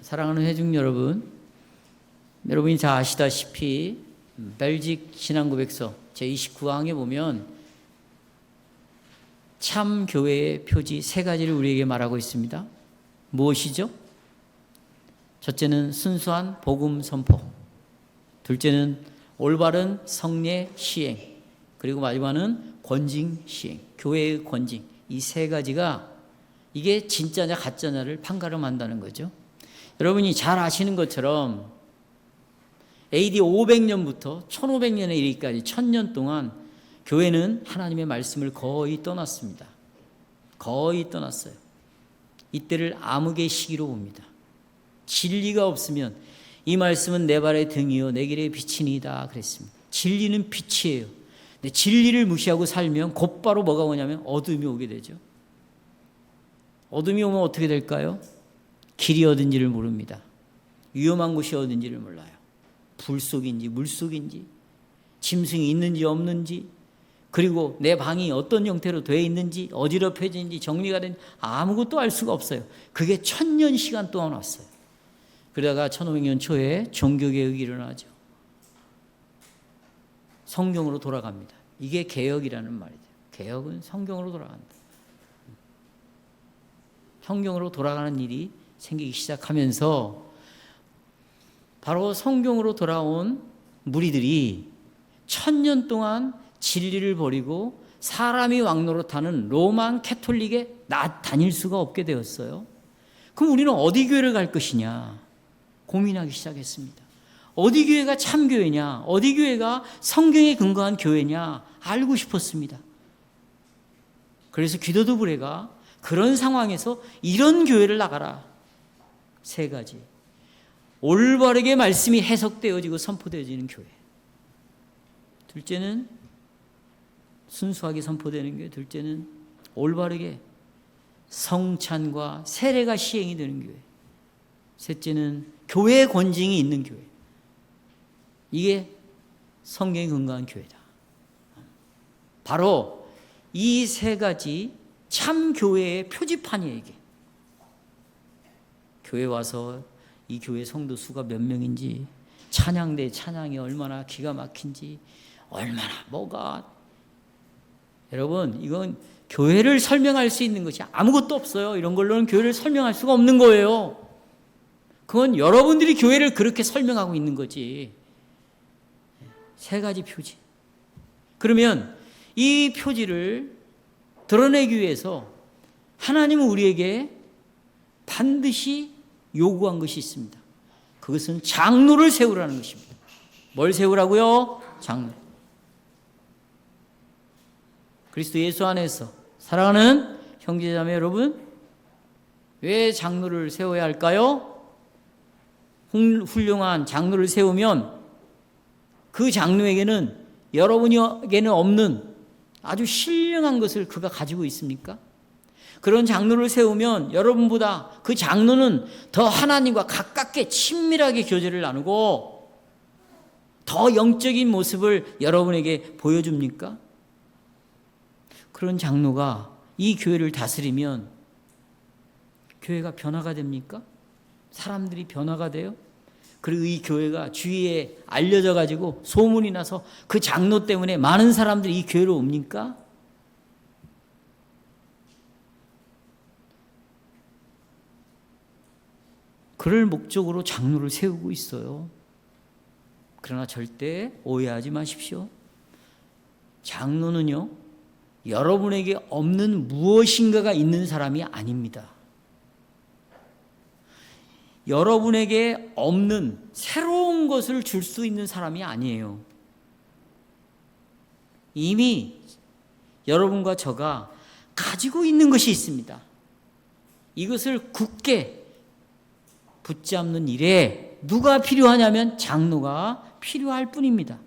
사랑하는 회중 여러분, 여러분이 잘 아시다시피 벨직 신앙고백서 제29항에 보면 참 교회의 표지 세 가지를 우리에게 말하고 있습니다. 무엇이죠? 첫째는 순수한 복음 선포, 둘째는 올바른 성례 시행, 그리고 마지막은 권징 시행, 교회의 권징. 이 세 가지가 이게 진짜냐 가짜냐를 판가름한다는 거죠. 여러분이 잘 아시는 것처럼 AD 500년부터 1500년에 이르기까지 1000년 동안 교회는 하나님의 말씀을 거의 떠났습니다. 거의 떠났어요. 이때를 암흑의 시기로 봅니다. 진리가 없으면 이 말씀은 내 발의 등이요 내 길의 빛이니이다 그랬습니다. 진리는 빛이에요. 근데 진리를 무시하고 살면 곧바로 뭐가 오냐면 어둠이 오게 되죠. 어둠이 오면 어떻게 될까요? 길이 어딘지를 모릅니다. 위험한 곳이 어딘지를 몰라요. 불 속인지 물 속인지 짐승이 있는지 없는지, 그리고 내 방이 어떤 형태로 되어 있는지, 어지럽혀진지 정리가 된지 아무것도 알 수가 없어요. 그게 1000년 시간 동안 왔어요. 그러다가 1500년 초에 종교개혁이 일어나죠. 성경으로 돌아갑니다. 이게 개혁이라는 말이죠. 개혁은 성경으로 돌아간다. 성경으로 돌아가는 일이 생기기 시작하면서 바로 성경으로 돌아온 무리들이 1000년 동안 진리를 버리고 사람이 왕노릇하는 로만 캐톨릭에 다닐 수가 없게 되었어요. 그럼 우리는 어디 교회를 갈 것이냐 고민하기 시작했습니다. 어디 교회가 참 교회냐, 어디 교회가 성경에 근거한 교회냐 알고 싶었습니다. 그래서 기도도 부레가 그런 상황에서 이런 교회를 나가라. 세 가지. 올바르게 말씀이 해석되어지고 선포되어지는 교회. 둘째는 순수하게 선포되는 교회. 둘째는 올바르게 성찬과 세례가 시행이 되는 교회. 셋째는 교회의 권징이 있는 교회. 이게 성경에 근거한 교회다. 바로 이 세 가지 참 교회의 표지판이에요. 이게. 교회 와서 이 교회 성도 수가 몇 명인지, 찬양대 찬양이 얼마나 기가 막힌지, 얼마나 뭐가, 여러분 이건 교회를 설명할 수 있는 것이 아무것도 없어요. 이런 걸로는 교회를 설명할 수가 없는 거예요. 그건 여러분들이 교회를 그렇게 설명하고 있는 거지. 세 가지 표지. 그러면 이 표지를 드러내기 위해서 하나님은 우리에게 반드시 요구한 것이 있습니다. 그것은 장로를 세우라는 것입니다. 뭘 세우라고요? 장로. 그리스도 예수 안에서 사랑하는 형제자매 여러분, 왜 장로를 세워야 할까요? 훌륭한 장로를 세우면 그 장로에게는, 여러분에게는 없는 아주 신령한 것을 그가 가지고 있습니까? 그런 장로를 세우면 여러분보다 그 장로는 더 하나님과 가깝게 친밀하게 교제를 나누고 더 영적인 모습을 여러분에게 보여줍니까? 그런 장로가 이 교회를 다스리면 교회가 변화가 됩니까? 사람들이 변화가 돼요? 그리고 이 교회가 주위에 알려져 가지고 소문이 나서 그 장로 때문에 많은 사람들이 이 교회로 옵니까? 그럴 목적으로 장로를 세우고 있어요. 그러나 절대 오해하지 마십시오. 장로는요, 여러분에게 없는 무엇인가가 있는 사람이 아닙니다. 여러분에게 없는 새로운 것을 줄 수 있는 사람이 아니에요. 이미 여러분과 저가 가지고 있는 것이 있습니다. 이것을 굳게 붙잡는 일에 누가 필요하냐면 장로가 필요할 뿐입니다.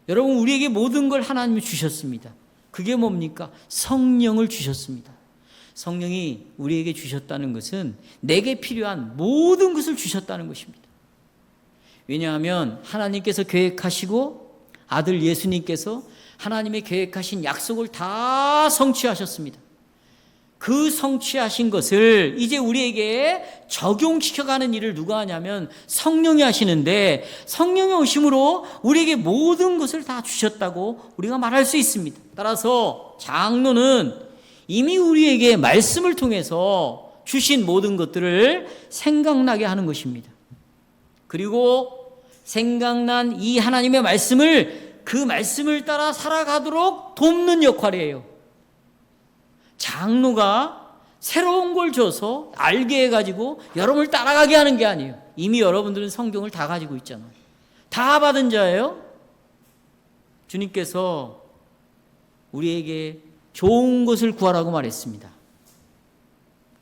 여러분, 우리에게 모든 걸 하나님이 주셨습니다. 그게 뭡니까? 성령을 주셨습니다. 성령이 우리에게 주셨다는 것은 내게 필요한 모든 것을 주셨다는 것입니다. 왜냐하면 하나님께서 계획하시고 아들 예수님께서 하나님의 계획하신 약속을 다 성취하셨습니다. 그 성취하신 것을 이제 우리에게 적용시켜가는 일을 누가 하냐면 성령이 하시는데, 성령의 오심으로 우리에게 모든 것을 다 주셨다고 우리가 말할 수 있습니다. 따라서 장로는 이미 우리에게 말씀을 통해서 주신 모든 것들을 생각나게 하는 것입니다. 그리고 생각난 이 하나님의 말씀을, 그 말씀을 따라 살아가도록 돕는 역할이에요. 장로가 새로운 걸 줘서 알게 해가지고 여러분을 따라가게 하는 게 아니에요. 이미 여러분들은 성경을 다 가지고 있잖아요. 다 받은 자예요. 주님께서 우리에게 좋은 것을 구하라고 말했습니다.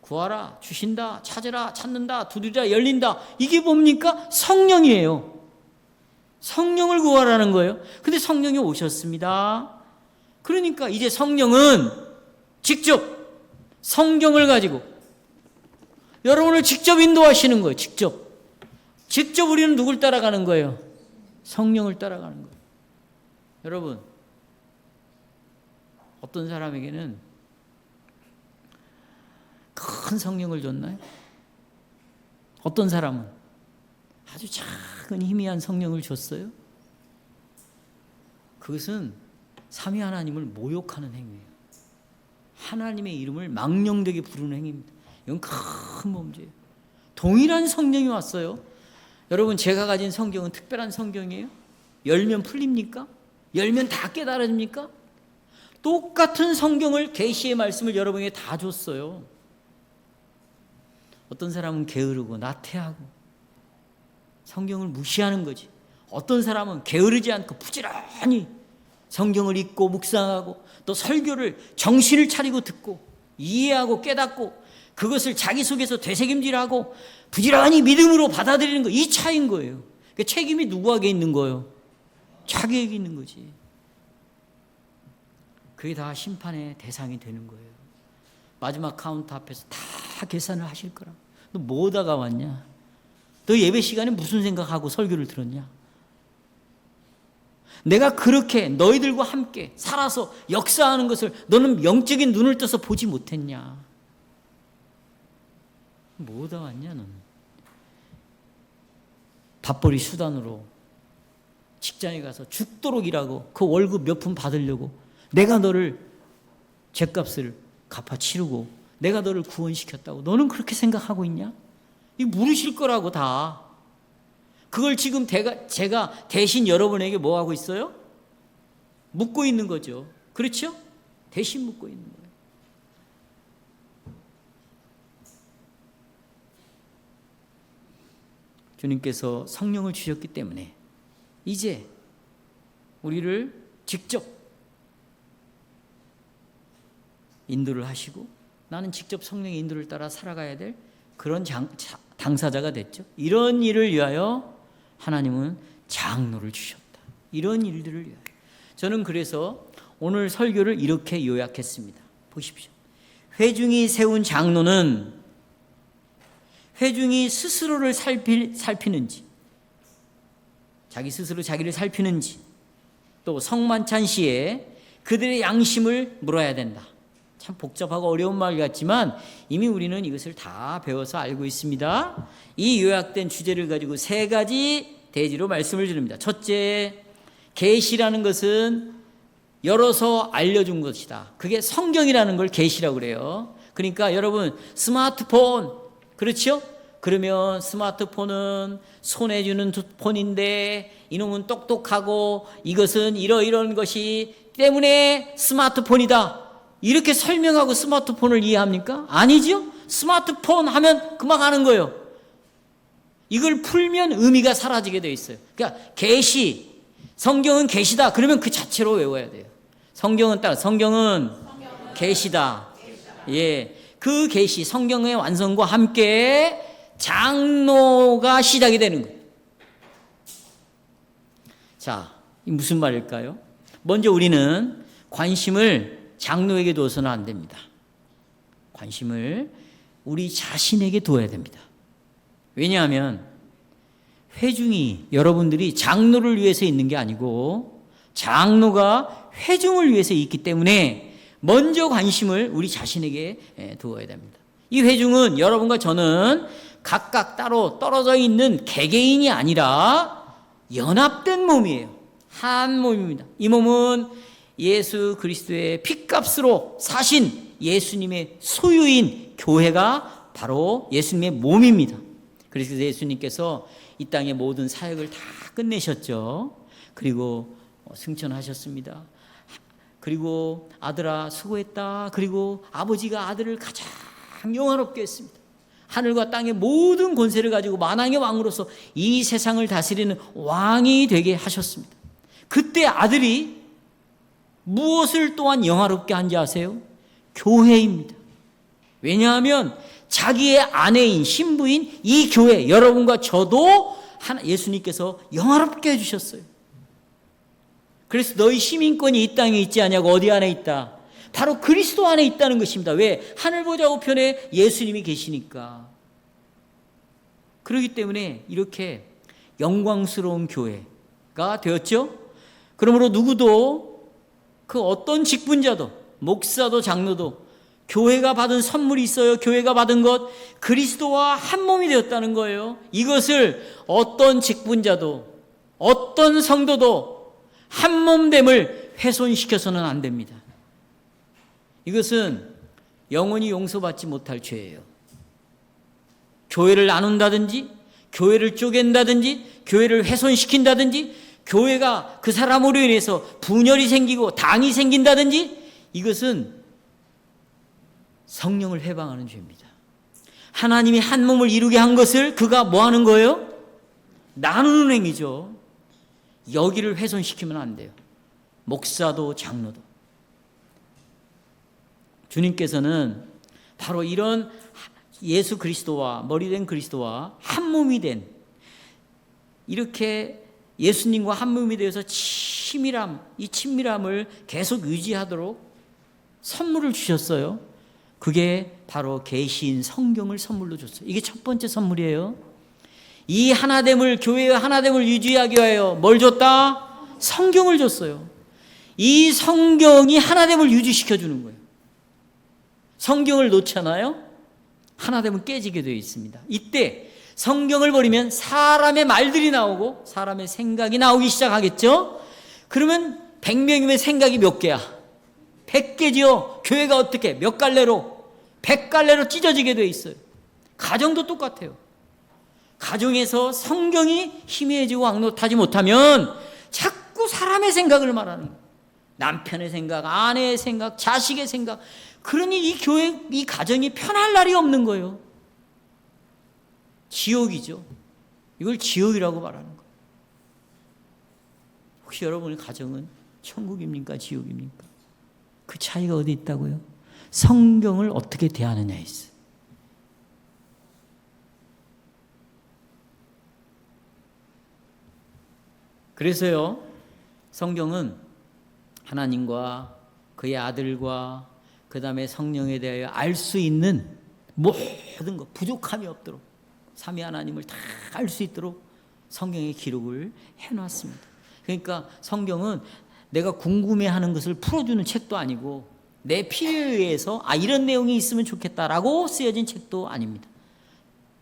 구하라, 주신다, 찾으라, 찾는다, 두드리라, 열린다. 이게 뭡니까? 성령이에요. 성령을 구하라는 거예요. 근데 성령이 오셨습니다. 그러니까 이제 성령은 직접 성경을 가지고 여러분을 직접 인도하시는 거예요. 직접 우리는 누굴 따라가는 거예요? 성령을 따라가는 거예요. 여러분, 어떤 사람에게는 큰 성령을 줬나요? 어떤 사람은 아주 작은 희미한 성령을 줬어요? 그것은 삼위 하나님을 모욕하는 행위예요. 하나님의 이름을 망령되게 부르는 행위입니다. 이건 큰 범죄예요. 동일한 성령이 왔어요. 여러분, 제가 가진 성경은 특별한 성경이에요? 열면 풀립니까? 열면 다 깨달아집니까? 똑같은 성경을, 계시의 말씀을 여러분에게 다 줬어요. 어떤 사람은 게으르고 나태하고 성경을 무시하는 거지. 어떤 사람은 게으르지 않고 부지런히 성경을 읽고 묵상하고 또 설교를 정신을 차리고 듣고 이해하고 깨닫고 그것을 자기 속에서 되새김질하고 부지런히 믿음으로 받아들이는 거, 이 차이인 거예요. 그러니까 책임이 누구에게 있는 거예요? 자기에게 있는 거지. 그게 다 심판의 대상이 되는 거예요. 마지막 카운트 앞에서 다 계산을 하실 거라. 너 뭐다가 왔냐? 너 예배 시간에 무슨 생각하고 설교를 들었냐? 내가 그렇게 너희들과 함께 살아서 역사하는 것을 너는 영적인 눈을 떠서 보지 못했냐? 뭐다 왔냐 너는? 밥벌이 수단으로 직장에 가서 죽도록 일하고 그 월급 몇 푼 받으려고 내가 너를 죗값을 갚아 치르고 내가 너를 구원시켰다고 너는 그렇게 생각하고 있냐? 이 물으실 거라고 다. 그걸 지금 제가 대신 여러분에게 뭐 하고 있어요? 묻고 있는 거죠. 그렇죠? 대신 묻고 있는 거예요. 주님께서 성령을 주셨기 때문에 이제 우리를 직접 인도를 하시고 나는 직접 성령의 인도를 따라 살아가야 될 그런 당사자가 됐죠. 이런 일을 위하여 하나님은 장로를 주셨다. 이런 일들을 위하여. 저는 그래서 오늘 설교를 이렇게 요약했습니다. 보십시오. 회중이 세운 장로는 회중이 스스로를 살피는지, 자기 스스로 자기를 살피는지, 또 성만찬 시에 그들의 양심을 물어야 된다. 참 복잡하고 어려운 말 같지만 이미 우리는 이것을 다 배워서 알고 있습니다. 이 요약된 주제를 가지고 세 가지 대지로 말씀을 드립니다. 첫째, 계시라는 것은 열어서 알려준 것이다. 그게 성경이라는 걸 계시라고 그래요. 그러니까 여러분 스마트폰, 그렇죠? 그러면 스마트폰은 손에 쥐는 폰인데 이놈은 똑똑하고 이것은 이런 것이 때문에 스마트폰이다. 이렇게 설명하고 스마트폰을 이해합니까? 아니죠? 스마트폰 하면 그만 가는 거예요. 이걸 풀면 의미가 사라지게 되어 있어요. 그러니까 계시, 성경은 계시다. 그러면 그 자체로 외워야 돼요. 성경은 계시다. 예, 그 계시, 성경의 완성과 함께 장로가 시작이 되는 거예요. 자, 이 무슨 말일까요? 먼저 우리는 관심을 장로에게 둬서는 안 됩니다. 관심을 우리 자신에게 두어야 됩니다. 왜냐하면 회중이 여러분들이 장로를 위해서 있는 게 아니고 장로가 회중을 위해서 있기 때문에 먼저 관심을 우리 자신에게 두어야 됩니다. 이 회중은 여러분과 저는 각각 따로 떨어져 있는 개개인이 아니라 연합된 몸이에요. 한 몸입니다. 이 몸은 예수 그리스도의 핏값으로 사신 예수님의 소유인 교회가 바로 예수님의 몸입니다. 그래서 예수님께서 이 땅의 모든 사역을 다 끝내셨죠. 그리고 승천하셨습니다. 그리고 아들아 수고했다. 그리고 아버지가 아들을 가장 영화롭게 했습니다. 하늘과 땅의 모든 권세를 가지고 만왕의 왕으로서 이 세상을 다스리는 왕이 되게 하셨습니다. 그때 아들이 무엇을 또한 영화롭게 한지 아세요? 교회입니다. 왜냐하면 자기의 아내인 신부인 이 교회, 여러분과 저도 예수님께서 영화롭게 해주셨어요. 그래서 너희 시민권이 이 땅에 있지 않냐고. 어디 안에 있다? 바로 그리스도 안에 있다는 것입니다. 왜? 하늘보좌 우편에 예수님이 계시니까. 그렇기 때문에 이렇게 영광스러운 교회가 되었죠. 그러므로 누구도 그 어떤 직분자도 목사도 장로도 교회가 받은 선물이 있어요. 교회가 받은 것 그리스도와 한 몸이 되었다는 거예요. 이것을 어떤 직분자도 어떤 성도도 한 몸됨을 훼손시켜서는 안 됩니다. 이것은 영원히 용서받지 못할 죄예요. 교회를 나눈다든지 교회를 쪼갠다든지 교회를 훼손시킨다든지 교회가 그 사람으로 인해서 분열이 생기고 당이 생긴다든지 이것은 성령을 해방하는 죄입니다. 하나님이 한 몸을 이루게 한 것을 그가 뭐 하는 거예요? 나누는 행위죠. 여기를 훼손시키면 안 돼요. 목사도 장로도. 주님께서는 바로 이런 예수 그리스도와 머리된 그리스도와 한 몸이 된 이렇게 예수님과 한 몸이 되어서 이 친밀함을 계속 유지하도록 선물을 주셨어요. 그게 바로 계시인 성경을 선물로 줬어요. 이게 첫 번째 선물이에요. 이 하나됨을, 교회의 하나됨을 유지하기 위하여 뭘 줬다? 성경을 줬어요. 이 성경이 하나됨을 유지시켜주는 거예요. 성경을 놓잖아요? 하나됨은 깨지게 되어 있습니다. 이때 성경을 버리면 사람의 말들이 나오고 사람의 생각이 나오기 시작하겠죠? 그러면 100명이면 생각이 몇 개야? 100개지요. 교회가 어떻게 몇 갈래로? 100갈래로 찢어지게 되어 있어요. 가정도 똑같아요. 가정에서 성경이 희미해지고 왕노릇하지 못하면 자꾸 사람의 생각을 말하는 거예요. 남편의 생각, 아내의 생각, 자식의 생각. 그러니 이 교회, 이 가정이 편할 날이 없는 거예요. 지옥이죠. 이걸 지옥이라고 말하는 거예요. 혹시 여러분의 가정은 천국입니까? 지옥입니까? 그 차이가 어디 있다고요? 성경을 어떻게 대하느냐에 있어요. 그래서요, 성경은 하나님과 그의 아들과 그 다음에 성령에 대하여 알 수 있는 모든 것, 부족함이 없도록 삼위 하나님을 다 알 수 있도록 성경에 기록을 해놨습니다. 그러니까 성경은 내가 궁금해하는 것을 풀어주는 책도 아니고 내 필요에 의해서 이런 내용이 있으면 좋겠다라고 쓰여진 책도 아닙니다.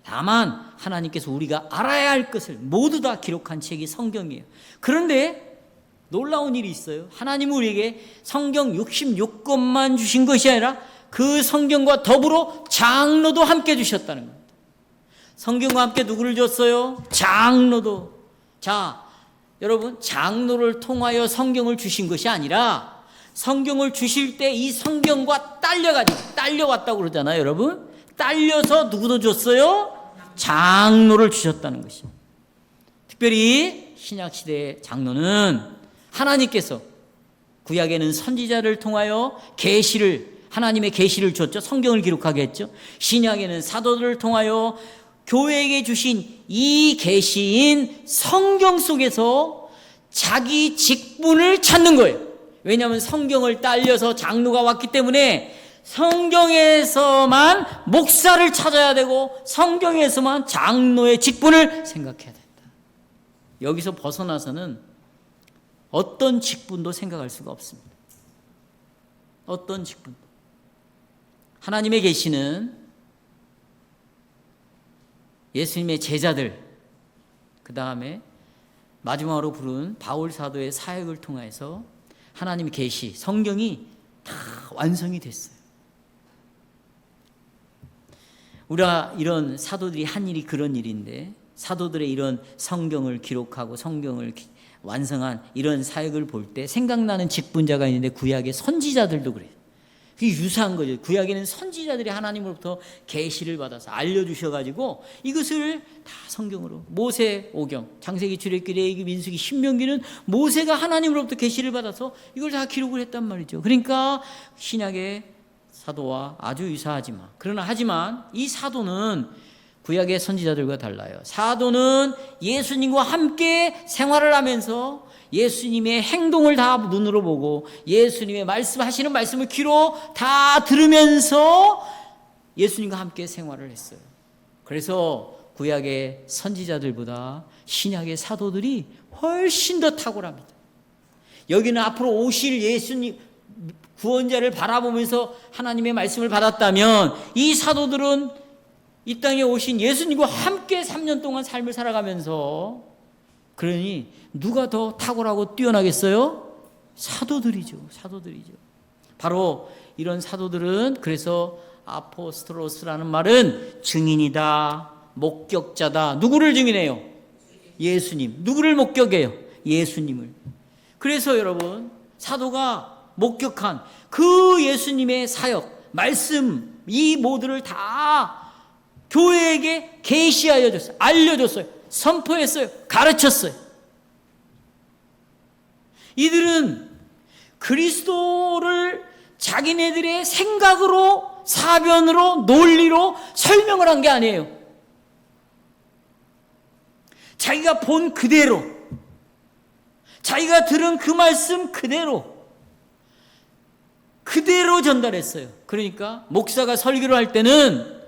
다만 하나님께서 우리가 알아야 할 것을 모두 다 기록한 책이 성경이에요. 그런데 놀라운 일이 있어요. 하나님은 우리에게 성경 66권만 주신 것이 아니라 그 성경과 더불어 장로도 함께 주셨다는 겁니다. 성경과 함께 누구를 줬어요? 장로도. 자, 여러분, 장로를 통하여 성경을 주신 것이 아니라 성경을 주실 때 이 성경과 딸려왔다고 그러잖아요, 여러분. 딸려서 누구도 줬어요? 장로를 주셨다는 것이죠. 특별히 신약시대의 장로는 하나님께서 구약에는 선지자를 통하여 하나님의 계시를 줬죠. 성경을 기록하게 했죠. 신약에는 사도들을 통하여 교회에게 주신 이 계시인 성경 속에서 자기 직분을 찾는 거예요. 왜냐하면 성경을 딸려서 장로가 왔기 때문에 성경에서만 목사를 찾아야 되고 성경에서만 장로의 직분을 생각해야 된다. 여기서 벗어나서는 어떤 직분도 생각할 수가 없습니다. 어떤 직분? 하나님의 계시는 예수님의 제자들, 그 다음에 마지막으로 부른 바울 사도의 사역을 통해서 하나님의 계시, 성경이 다 완성이 됐어요. 우리가 이런 사도들이 한 일이 그런 일인데, 사도들의 이런 성경을 기록하고 성경을 완성한 이런 사역을 볼 때 생각나는 직분자가 있는데, 구약의 선지자들도 그래요. 그게 유사한 거죠. 구약에는 선지자들이 하나님으로부터 계시를 받아서 알려주셔가지고 이것을 다 성경으로, 모세 오경, 창세기, 출애굽기, 레위기, 민수기, 신명기는 모세가 하나님으로부터 계시를 받아서 이걸 다 기록을 했단 말이죠. 그러니까 신약의 사도와 아주 유사하지만, 하지만 이 사도는 구약의 선지자들과 달라요. 사도는 예수님과 함께 생활을 하면서 예수님의 행동을 다 눈으로 보고 예수님의 말씀하시는 말씀을 귀로 다 들으면서 예수님과 함께 생활을 했어요. 그래서 구약의 선지자들보다 신약의 사도들이 훨씬 더 탁월합니다. 여기는 앞으로 오실 예수님 구원자를 바라보면서 하나님의 말씀을 받았다면, 이 사도들은 이 땅에 오신 예수님과 함께 3년 동안 삶을 살아가면서, 그러니 누가 더 탁월하고 뛰어나겠어요? 사도들이죠. 바로 이런 사도들은, 그래서 아포스토로스라는 말은 증인이다, 목격자다. 누구를 증인해요? 예수님. 누구를 목격해요? 예수님을. 그래서 여러분, 사도가 목격한 그 예수님의 사역, 말씀, 이 모두를 다 교회에게 계시하여 줬어요. 알려줬어요. 선포했어요. 가르쳤어요. 이들은 그리스도를 자기네들의 생각으로, 사변으로, 논리로 설명을 한 게 아니에요. 자기가 본 그대로, 자기가 들은 그 말씀 그대로 전달했어요. 그러니까 목사가 설교를 할 때는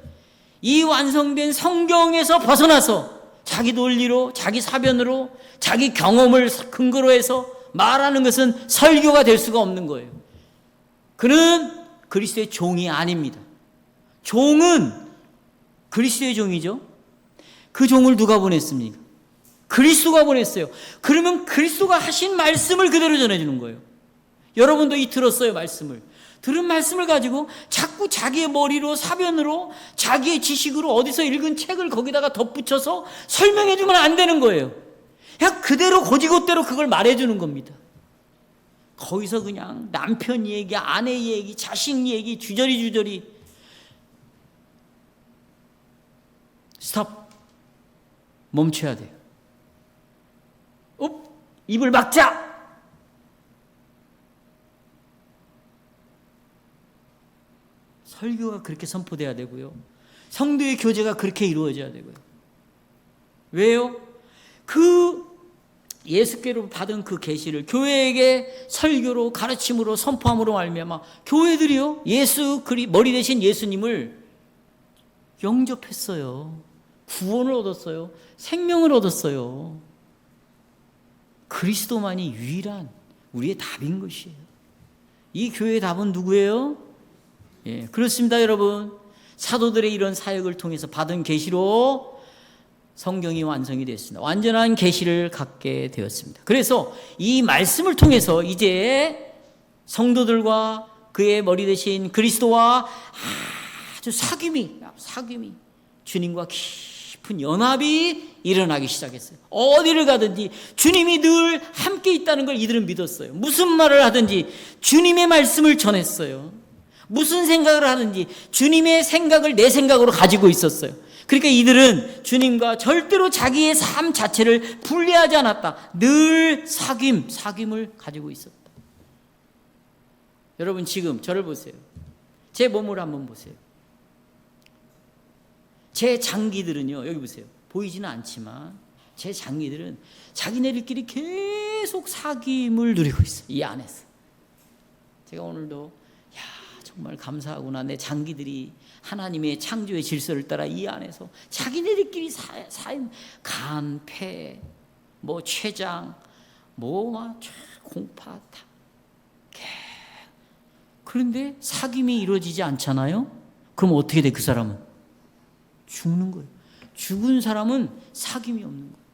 이 완성된 성경에서 벗어나서 자기 논리로, 자기 사변으로, 자기 경험을 근거로 해서 말하는 것은 설교가 될 수가 없는 거예요. 그는 그리스도의 종이 아닙니다. 종은 그리스도의 종이죠. 그 종을 누가 보냈습니까? 그리스도가 보냈어요. 그러면 그리스도가 하신 말씀을 그대로 전해주는 거예요. 여러분도 이 들었어요, 말씀을. 들은 말씀을 가지고 자꾸 자기의 머리로, 사변으로, 자기의 지식으로 어디서 읽은 책을 거기다가 덧붙여서 설명해 주면 안 되는 거예요. 그냥 그대로 고지고대로 그걸 말해주는 겁니다. 거기서 그냥 남편 얘기, 아내 얘기, 자식 얘기 주저리 스톱. 멈춰야 돼요. 입을 막자. 설교가 그렇게 선포돼야 되고요. 성도의 교제가 그렇게 이루어져야 되고요. 왜요? 그 예수께로 받은 그 계시를 교회에게 설교로, 가르침으로, 선포함으로 말미암아 교회들이요, 머리 대신 예수님을 영접했어요. 구원을 얻었어요. 생명을 얻었어요. 그리스도만이 유일한 우리의 답인 것이에요. 이 교회의 답은 누구예요? 예, 그렇습니다, 여러분. 사도들의 이런 사역을 통해서 받은 계시로 성경이 완성이 되었습니다. 완전한 계시를 갖게 되었습니다. 그래서 이 말씀을 통해서 이제 성도들과 그의 머리 대신 그리스도와 아주 사귐이 주님과 깊은 연합이 일어나기 시작했어요. 어디를 가든지 주님이 늘 함께 있다는 걸 이들은 믿었어요. 무슨 말을 하든지 주님의 말씀을 전했어요. 무슨 생각을 하든지 주님의 생각을 내 생각으로 가지고 있었어요. 그러니까 이들은 주님과 절대로 자기의 삶 자체를 분리하지 않았다. 늘 사귐을 가지고 있었다. 여러분, 지금 저를 보세요. 제 몸을 한번 보세요. 제 장기들은요, 여기 보세요. 보이지는 않지만 제 장기들은 자기네들끼리 계속 사귐을 누리고 있어요. 이 안에서. 제가 오늘도 정말 감사하구나. 내 장기들이 하나님의 창조의 질서를 따라 이 안에서 자기네들끼리 간, 폐, 췌장, 공파, 그런데 사귐이 이루어지지 않잖아요. 그럼 어떻게 돼? 그 사람은 죽는 거예요. 죽은 사람은 사귐이 없는 거예요.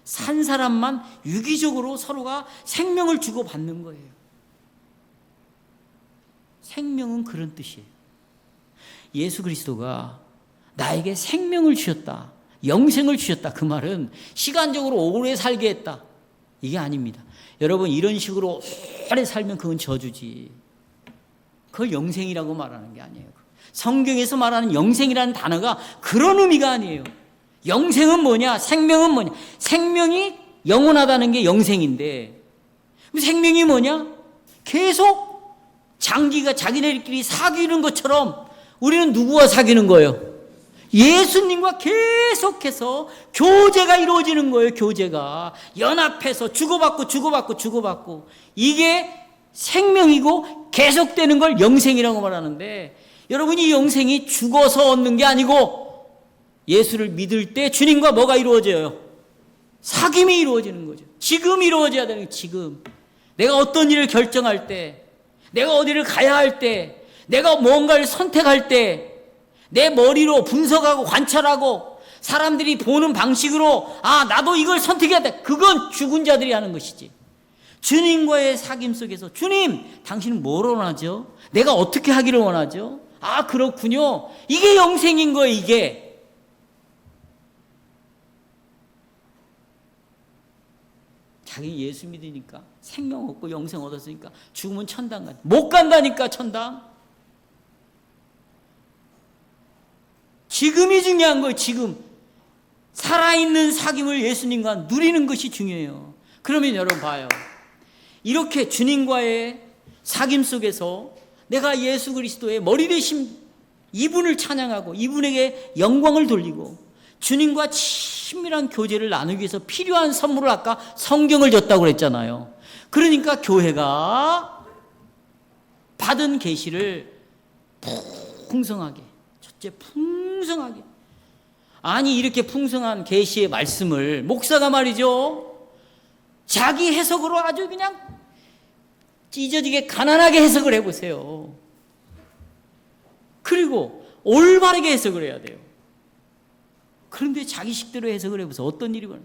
산 사람만 유기적으로 서로가 생명을 주고받는 거예요. 생명은 그런 뜻이에요. 예수 그리스도가 나에게 생명을 주셨다, 영생을 주셨다, 그 말은 시간적으로 오래 살게 했다, 이게 아닙니다. 여러분, 이런 식으로 오래 살면 그건 저주지. 그걸 영생이라고 말하는 게 아니에요. 성경에서 말하는 영생이라는 단어가 그런 의미가 아니에요. 영생은 뭐냐? 생명은 뭐냐? 생명이 영원하다는 게 영생인데, 생명이 뭐냐? 계속 장기가 자기네들끼리 사귀는 것처럼 우리는 누구와 사귀는 거예요? 예수님과 계속해서 교제가 이루어지는 거예요. 교제가 연합해서 주고받고 이게 생명이고 계속되는 걸 영생이라고 말하는데, 여러분이 영생이 죽어서 얻는 게 아니고 예수를 믿을 때 주님과 뭐가 이루어져요? 사귐이 이루어지는 거죠. 지금 이루어져야 되는 거예요. 지금 내가 어떤 일을 결정할 때, 내가 어디를 가야 할 때, 내가 뭔가를 선택할 때, 내 머리로 분석하고 관찰하고 사람들이 보는 방식으로 나도 이걸 선택해야 돼, 그건 죽은 자들이 하는 것이지. 주님과의 사귐 속에서 주님, 당신은 뭘 원하죠? 내가 어떻게 하기를 원하죠? 그렇군요. 이게 영생인 거예요. 이게 자기 예수 믿으니까 생명 얻고 영생 얻었으니까 죽으면 천당 간다. 못 간다니까. 천당. 지금이 중요한 거예요. 지금 살아있는 사귐을 예수님과 누리는 것이 중요해요. 그러면 여러분 봐요, 이렇게 주님과의 사귐 속에서 내가 예수 그리스도의 머리 되신 이분을 찬양하고 이분에게 영광을 돌리고 주님과 친밀한 교제를 나누기 위해서 필요한 선물을 아까 성경을 줬다고 그랬잖아요. 그러니까 교회가 받은 계시를 풍성하게, 첫째 풍성하게, 이렇게 풍성한 계시의 말씀을 목사가 말이죠, 자기 해석으로 아주 그냥 찢어지게 가난하게 해석을 해보세요. 그리고 올바르게 해석을 해야 돼요. 그런데 자기식대로 해석을 해보세요. 어떤 일이 벌어요?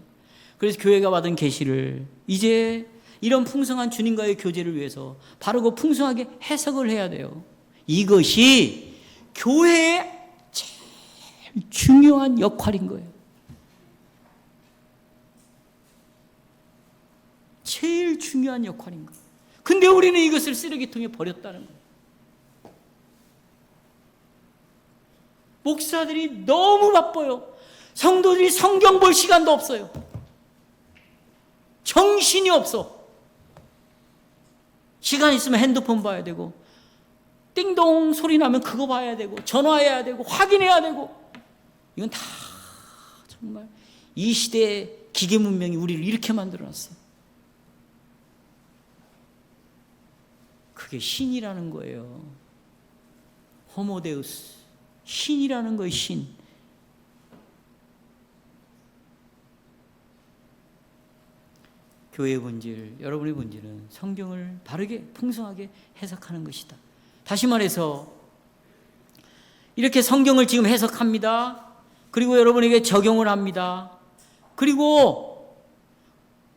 그래서 교회가 받은 계시를 이제 이런 풍성한 주님과의 교제를 위해서 바르고 풍성하게 해석을 해야 돼요. 이것이 교회의 제일 중요한 역할인 거예요. 제일 중요한 역할인 거예요. 근데 우리는 이것을 쓰레기통에 버렸다는 거예요. 목사들이 너무 바빠요. 성도들이 성경 볼 시간도 없어요. 정신이 없어. 시간 있으면 핸드폰 봐야 되고, 띵동 소리 나면 그거 봐야 되고, 전화해야 되고, 확인해야 되고. 이건 다 정말 이 시대의 기계 문명이 우리를 이렇게 만들어놨어요. 그게 신이라는 거예요. 호모데우스, 신이라는 거예요. 신. 교회의 본질, 여러분의 본질은 성경을 바르게 풍성하게 해석하는 것이다. 다시 말해서 이렇게 성경을 지금 해석합니다. 그리고 여러분에게 적용을 합니다. 그리고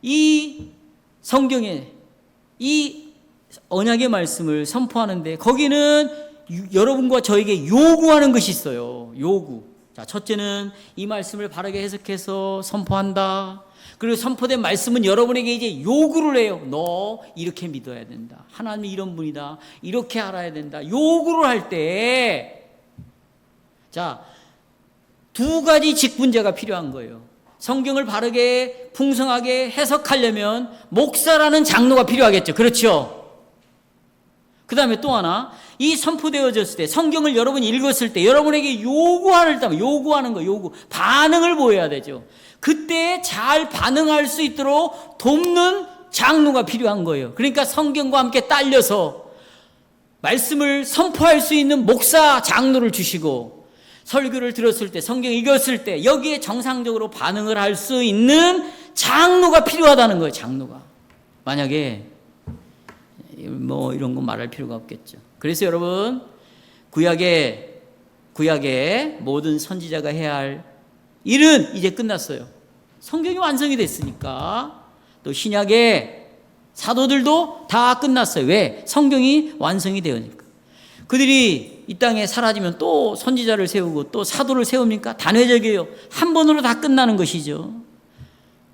이 성경에 이 언약의 말씀을 선포하는데 거기는 여러분과 저에게 요구하는 것이 있어요. 요구. 자, 첫째는 이 말씀을 바르게 해석해서 선포한다. 그리고 선포된 말씀은 여러분에게 이제 요구를 해요. 너 이렇게 믿어야 된다. 하나님이 이런 분이다. 이렇게 알아야 된다. 요구를 할 때, 자, 두 가지 직분자가 필요한 거예요. 성경을 바르게 풍성하게 해석하려면 목사라는 장로가 필요하겠죠. 그렇죠? 그 다음에 또 하나, 이 선포되어졌을 때, 성경을 여러분이 읽었을 때 여러분에게 요구하는 거, 요구, 반응을 보여야 되죠. 그때 잘 반응할 수 있도록 돕는 장로가 필요한 거예요. 그러니까 성경과 함께 딸려서 말씀을 선포할 수 있는 목사 장로를 주시고, 설교를 들었을 때, 성경 읽었을 때 여기에 정상적으로 반응을 할 수 있는 장로가 필요하다는 거예요. 장로가. 만약에 뭐 이런 거 말할 필요가 없겠죠. 그래서 여러분, 구약의 모든 선지자가 해야 할 일은 이제 끝났어요. 성경이 완성이 됐으니까. 또 신약의 사도들도 다 끝났어요. 왜? 성경이 완성이 되니까. 그들이 이 땅에 사라지면 또 선지자를 세우고 또 사도를 세웁니까? 단회적이에요. 한 번으로 다 끝나는 것이죠.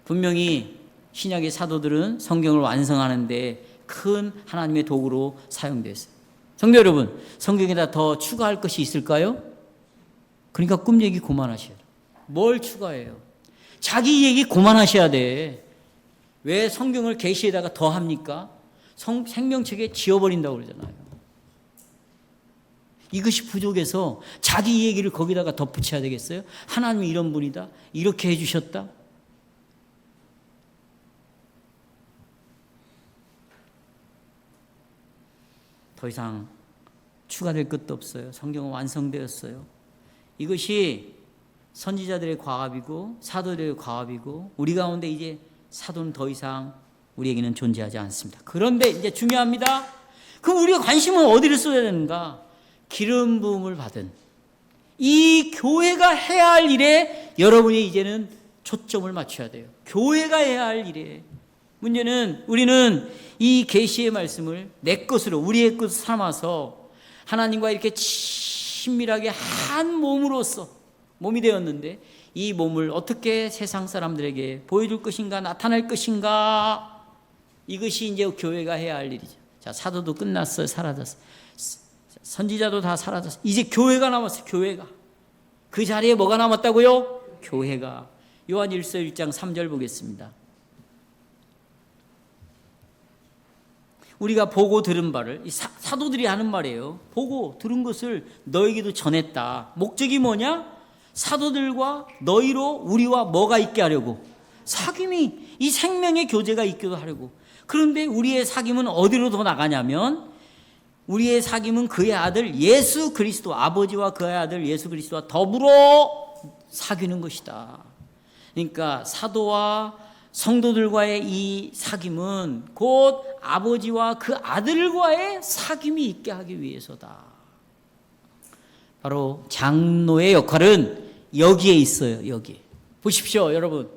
분명히 신약의 사도들은 성경을 완성하는데 큰 하나님의 도구로 사용됐어요. 성도 여러분, 성경에다 더 추가할 것이 있을까요? 그러니까 꿈 얘기 그만하셔야 돼요. 뭘 추가해요? 자기 얘기 그만하셔야 돼. 왜 성경을 계시에다가 더 합니까? 생명책에 지워버린다고 그러잖아요. 이것이 부족해서 자기 얘기를 거기다가 덧붙여야 되겠어요? 하나님이 이런 분이다, 이렇게 해주셨다. 더 이상 추가될 것도 없어요. 성경은 완성되었어요. 이것이 선지자들의 과업이고 사도들의 과업이고, 우리 가운데 이제 사도는 더 이상 우리에게는 존재하지 않습니다. 그런데 이제 중요합니다. 그럼 우리가 관심은 어디를 쏟아야 되는가? 기름 부음을 받은 이 교회가 해야 할 일에 여러분이 이제는 초점을 맞춰야 돼요. 교회가 해야 할 일에. 문제는 우리는 이 계시의 말씀을 내 것으로, 우리의 것으로 삼아서 하나님과 이렇게 친밀하게 한 몸으로서 몸이 되었는데, 이 몸을 어떻게 세상 사람들에게 보여줄 것인가, 나타낼 것인가, 이것이 이제 교회가 해야 할 일이죠. 자, 사도도 끝났어요. 사라졌어요. 선지자도 다 사라졌어요. 이제 교회가 남았어요. 교회가. 그 자리에 뭐가 남았다고요? 교회가. 요한 1서 1장 3절 보겠습니다. 우리가 보고 들은 바를, 사도들이 하는 말이에요. 보고 들은 것을 너에게도 전했다. 목적이 뭐냐? 사도들과 너희로 우리와 뭐가 있게 하려고? 사귐이, 이 생명의 교제가 있기도 하려고. 그런데 우리의 사귐은 어디로 더 나가냐면, 우리의 사귐은 그의 아들 예수 그리스도, 아버지와 그의 아들 예수 그리스도와 더불어 사귀는 것이다. 그러니까 사도와 성도들과의 이 사귐은 곧 아버지와 그 아들과의 사귐이 있게 하기 위해서다. 바로 장로의 역할은 여기에 있어요. 여기에. 보십시오, 여러분.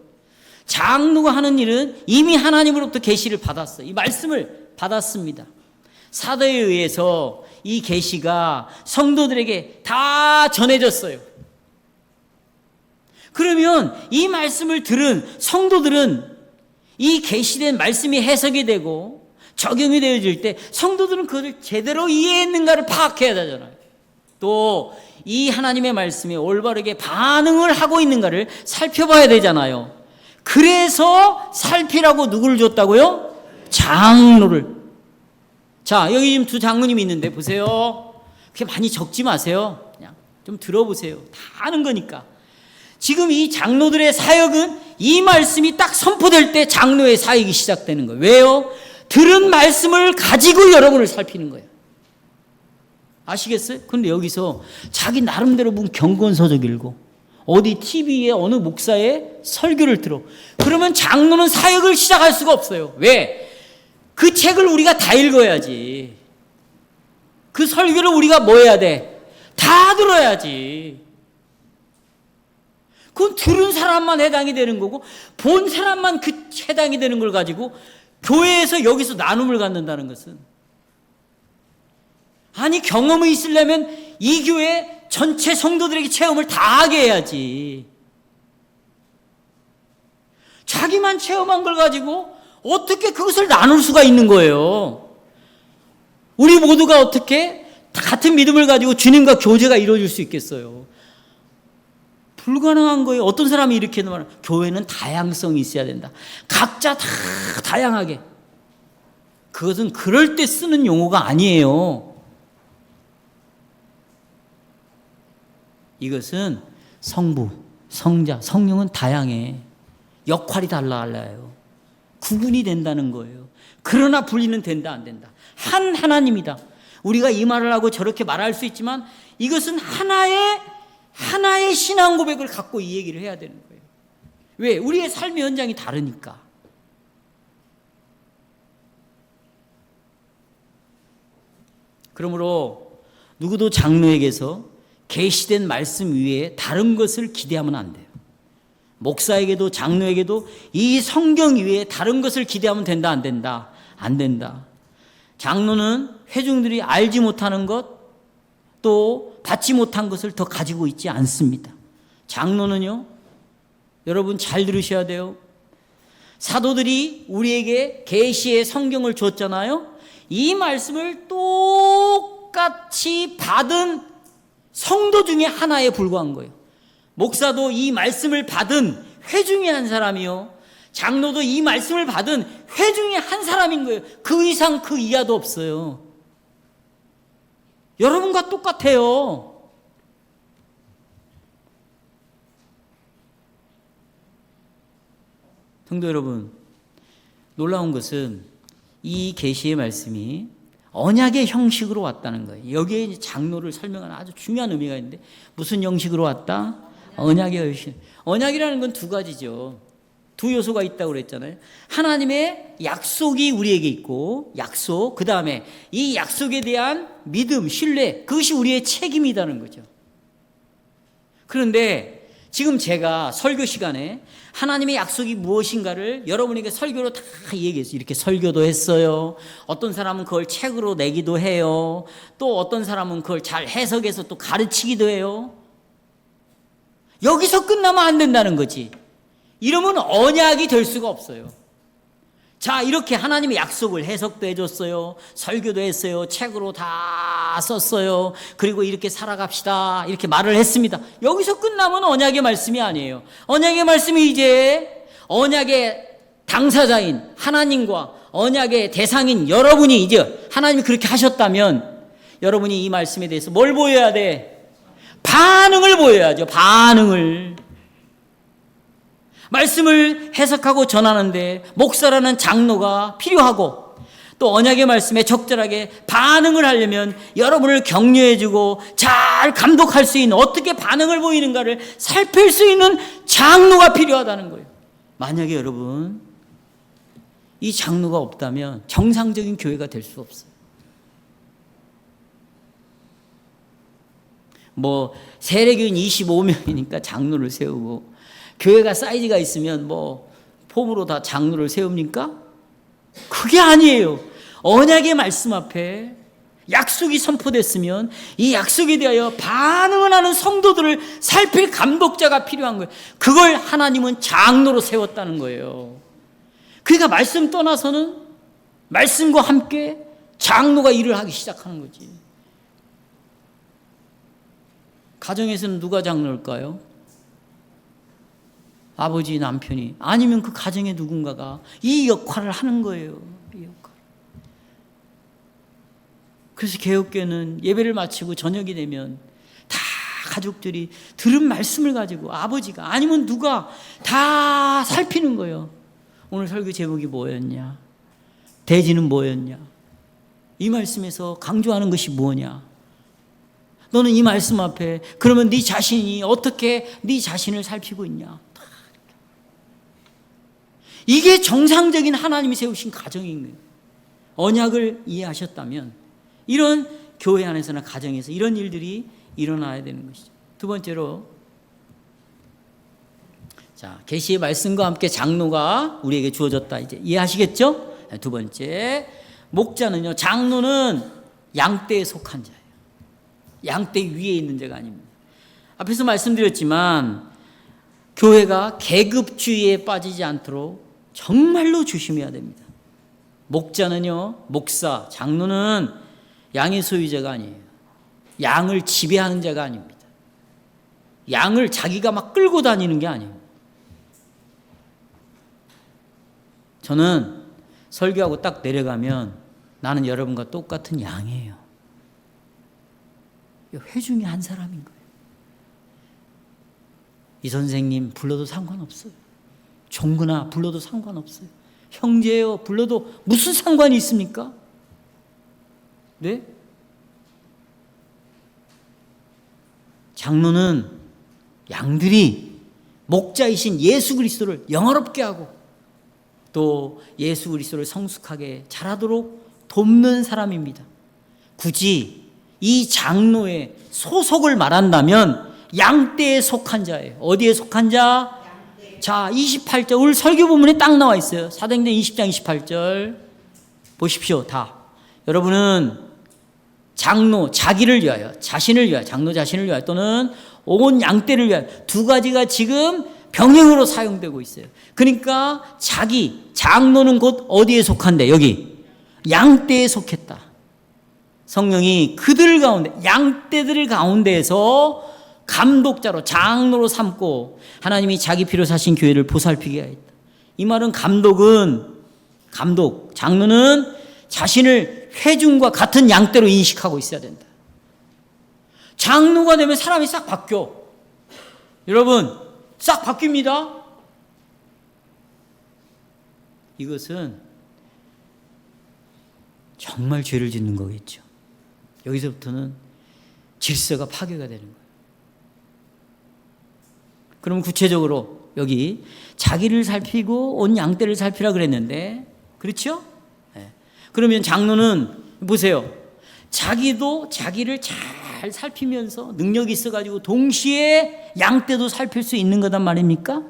장로가 하는 일은 이미 하나님으로부터 계시를 받았어요. 이 말씀을 받았습니다. 사도에 의해서 이 계시가 성도들에게 다 전해졌어요. 그러면 이 말씀을 들은 성도들은 이 계시된 말씀이 해석이 되고 적용이 되어질 때 성도들은 그것을 제대로 이해했는가를 파악해야 되잖아요. 또 이 하나님의 말씀에 올바르게 반응을 하고 있는가를 살펴봐야 되잖아요. 그래서 살피라고 누구를 줬다고요? 장로를. 자, 여기 지금 두 장로님이 있는데 보세요. 그렇게 많이 적지 마세요. 그냥 좀 들어보세요. 다 아는 거니까. 지금 이 장로들의 사역은 이 말씀이 딱 선포될 때 장로의 사역이 시작되는 거예요. 왜요? 들은 말씀을 가지고 여러분을 살피는 거예요. 아시겠어요? 그런데 여기서 자기 나름대로 무슨 경건서적 읽고 어디 TV에 어느 목사의 설교를 들어. 그러면 장로는 사역을 시작할 수가 없어요. 왜? 그 책을 우리가 다 읽어야지. 그 설교를 우리가 뭐 해야 돼? 다 들어야지. 그건 들은 사람만 해당이 되는 거고 본 사람만 그 해당이 되는 걸 가지고 교회에서 여기서 나눔을 갖는다는 것은, 아니 경험이 있으려면 이 교회 전체 성도들에게 체험을 다 하게 해야지. 자기만 체험한 걸 가지고 어떻게 그것을 나눌 수가 있는 거예요? 우리 모두가 어떻게 같은 믿음을 가지고 주님과 교제가 이루어질 수 있겠어요? 불가능한 거예요. 어떤 사람이 이렇게 말해요. 교회는 다양성이 있어야 된다. 각자 다 다양하게. 그것은 그럴 때 쓰는 용어가 아니에요. 이것은 성부, 성자, 성령은 다양해. 역할이 달라요. 구분이 된다는 거예요. 그러나 분리는 된다, 안 된다. 한 하나님이다. 우리가 이 말을 하고 저렇게 말할 수 있지만 이것은 하나의 신앙 고백을 갖고 이 얘기를 해야 되는 거예요. 왜? 우리의 삶의 현장이 다르니까. 그러므로 누구도 장로에게서 계시된 말씀 위에 다른 것을 기대하면 안 돼요. 목사에게도 장로에게도 이 성경 위에 다른 것을 기대하면 된다, 안 된다? 안 된다. 장로는 회중들이 알지 못하는 것, 또 받지 못한 것을 더 가지고 있지 않습니다. 장로는요, 여러분 잘 들으셔야 돼요. 사도들이 우리에게 계시의 성경을 줬잖아요. 이 말씀을 똑같이 받은 성도 중에 하나에 불과한 거예요. 목사도 이 말씀을 받은 회중의 한 사람이요, 장로도 이 말씀을 받은 회중의 한 사람인 거예요. 그 이상 그 이하도 없어요. 여러분과 똑같아요. 성도 여러분, 놀라운 것은 이 계시의 말씀이 언약의 형식으로 왔다는 거예요. 여기에 이제 장로를 설명하는 아주 중요한 의미가 있는데, 무슨 형식으로 왔다? 언약의 형식. 언약이라는 건 두 가지죠. 두 요소가 있다고 그랬잖아요. 하나님의 약속이 우리에게 있고, 약속, 그 다음에 이 약속에 대한 믿음, 신뢰, 그것이 우리의 책임이라는 거죠. 그런데 지금 제가 설교 시간에 하나님의 약속이 무엇인가를 여러분에게 설교로 다 얘기했어요. 이렇게 설교도 했어요. 어떤 사람은 그걸 책으로 내기도 해요. 또 어떤 사람은 그걸 잘 해석해서 또 가르치기도 해요. 여기서 끝나면 안 된다는 거지. 이러면 언약이 될 수가 없어요. 자, 이렇게 하나님의 약속을 해석도 해줬어요. 설교도 했어요. 책으로 다 썼어요. 그리고 이렇게 살아갑시다, 이렇게 말을 했습니다. 여기서 끝나면 언약의 말씀이 아니에요. 언약의 말씀이 이제 언약의 당사자인 하나님과 언약의 대상인 여러분이, 이제 하나님이 그렇게 하셨다면 여러분이 이 말씀에 대해서 뭘 보여야 돼? 반응을 보여야죠. 반응을. 말씀을 해석하고 전하는데 목사라는 장로가 필요하고, 또 언약의 말씀에 적절하게 반응을 하려면 여러분을 격려해주고 잘 감독할 수 있는, 어떻게 반응을 보이는가를 살필 수 있는 장로가 필요하다는 거예요. 만약에 여러분 이 장로가 없다면 정상적인 교회가 될 수 없어요. 뭐 세례교인 25명이니까 장로를 세우고, 교회가 사이즈가 있으면 뭐 폼으로 다 장로를 세웁니까? 그게 아니에요. 언약의 말씀 앞에 약속이 선포됐으면 이 약속에 대하여 반응을 하는 성도들을 살필 감독자가 필요한 거예요. 그걸 하나님은 장로로 세웠다는 거예요. 그러니까 말씀 떠나서는 말씀과 함께 장로가 일을 하기 시작하는 거지. 가정에서는 누가 장로일까요? 아버지, 남편이, 아니면 그 가정의 누군가가 이 역할을 하는 거예요. 이 역할. 그래서 개혁교회는 예배를 마치고 저녁이 되면 다 가족들이 들은 말씀을 가지고 아버지가 아니면 누가 다 살피는 거예요. 오늘 설교 제목이 뭐였냐? 대지는 뭐였냐? 이 말씀에서 강조하는 것이 뭐냐? 너는 이 말씀 앞에 그러면 네 자신이 어떻게 네 자신을 살피고 있냐? 이게 정상적인 하나님이 세우신 가정인 거예요. 언약을 이해하셨다면 이런 교회 안에서나 가정에서 이런 일들이 일어나야 되는 것이죠. 두 번째로, 자, 계시의 말씀과 함께 장로가 우리에게 주어졌다. 이제 이해하시겠죠? 두 번째, 목자는요, 장로는 양떼에 속한 자예요. 양떼 위에 있는 자가 아닙니다. 앞에서 말씀드렸지만 교회가 계급주의에 빠지지 않도록 정말로 조심해야 됩니다. 목자는요, 목사, 장로는 양의 소유자가 아니에요. 양을 지배하는 자가 아닙니다. 양을 자기가 막 끌고 다니는 게 아니에요. 저는 설교하고 딱 내려가면 나는 여러분과 똑같은 양이에요. 회중의 한 사람인 거예요. 이 선생님 불러도 상관없어요. 종근아 불러도 상관없어요. 형제요 불러도 무슨 상관이 있습니까? 네? 장로는 양들이 목자이신 예수 그리스도를 영화롭게 하고 또 예수 그리스도를 성숙하게 자라도록 돕는 사람입니다. 굳이 이 장로의 소속을 말한다면 양떼에 속한 자예요. 어디에 속한 자? 자, 28절 오늘 설교 부문에 딱 나와 있어요. 사도행전 20장 28절 보십시오. 다 여러분은 장로 자기를 위하여, 자신을 위하여, 장로 자신을 위하여 또는 온 양떼를 위하여 두 가지가 지금 병행으로 사용되고 있어요. 그러니까 자기 장로는 곧 어디에 속한데? 여기 양떼에 속했다. 성령이 그들 가운데 양떼들 가운데에서 감독자로 장로로 삼고 하나님이 자기 피로 사신 교회를 보살피게 하였다. 이 말은 장로는 자신을 회중과 같은 양떼로 인식하고 있어야 된다. 장로가 되면 사람이 싹 바뀌어. 여러분, 싹 바뀝니다. 이것은 정말 죄를 짓는 거겠죠. 여기서부터는 질서가 파괴가 되는 거예요. 그럼 구체적으로 여기 자기를 살피고 온 양떼를 살피라 그랬는데, 그렇죠? 네. 그러면 장로는 보세요. 자기도 자기를 잘 살피면서 능력이 있어가지고 동시에 양떼도 살필 수 있는 거단 말입니까?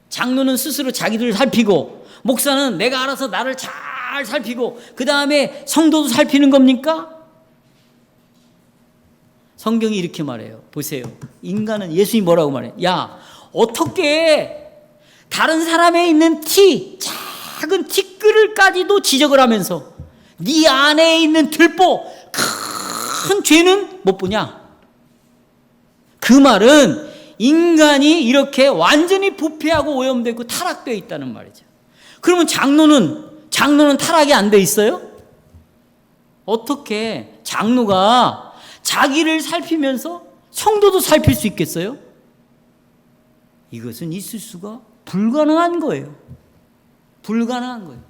장로는 스스로 자기를 살피고 목사는 내가 알아서 나를 잘 살피고 그 다음에 성도도 살피는 겁니까? 성경이 이렇게 말해요. 보세요. 인간은, 예수님이 뭐라고 말해요? 야, 어떻게 다른 사람에 있는 작은 티끌을까지도 지적을 하면서 네 안에 있는 들보 큰 죄는 못 보냐? 그 말은 인간이 이렇게 완전히 부패하고 오염되고 타락되어 있다는 말이죠. 그러면 장로는 타락이 안 돼 있어요? 어떻게 장로가 자기를 살피면서 성도도 살필 수 있겠어요? 이것은 있을 수가 불가능한 거예요. 불가능한 거예요.